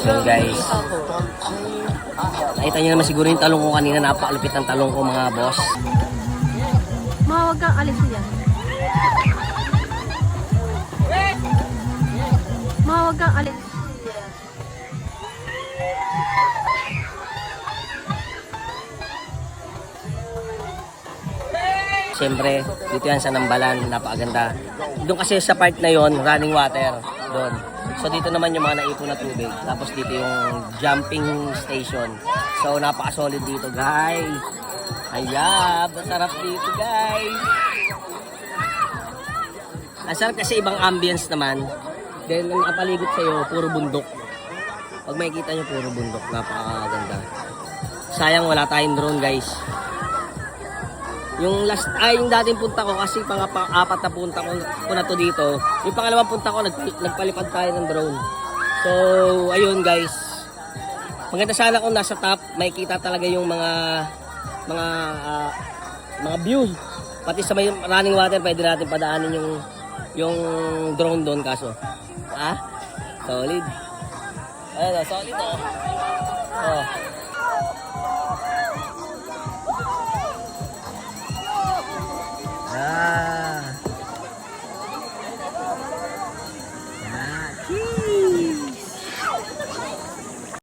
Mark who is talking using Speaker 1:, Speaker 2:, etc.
Speaker 1: Yun guys. Nakita nyo naman siguro yung talong ko kanina. Napakalupit ng talong ko mga boss.
Speaker 2: Mawag kang alis yan. Mawag kang alis.
Speaker 1: Siyempre, dito yan sa Nambalan, napakaganda. Doon kasi sa part na yon, running water, doon. So dito naman yung mga naipon na tubig. Tapos dito yung jumping station. So napaka-solid dito, guys. Ayab, masarap dito, guys. Ang sarap kasi ibang ambience naman. Then ang nakapaligot sa'yo, puro bundok. Pag makikita nyo, puro bundok, napakaganda. Sayang wala tayong drone, guys. Yung yung dating punta ko kasi pang-apat na punta ko na to dito. Yung pangalawang punta ko nagpalipad tayo ng drone. So, ayun guys. Maganda sana kung nasa top, makikita talaga yung mga views. Pati sa may running water, pwede natin padaanin yung drone doon kaso. Solid. Ayun, solid oh.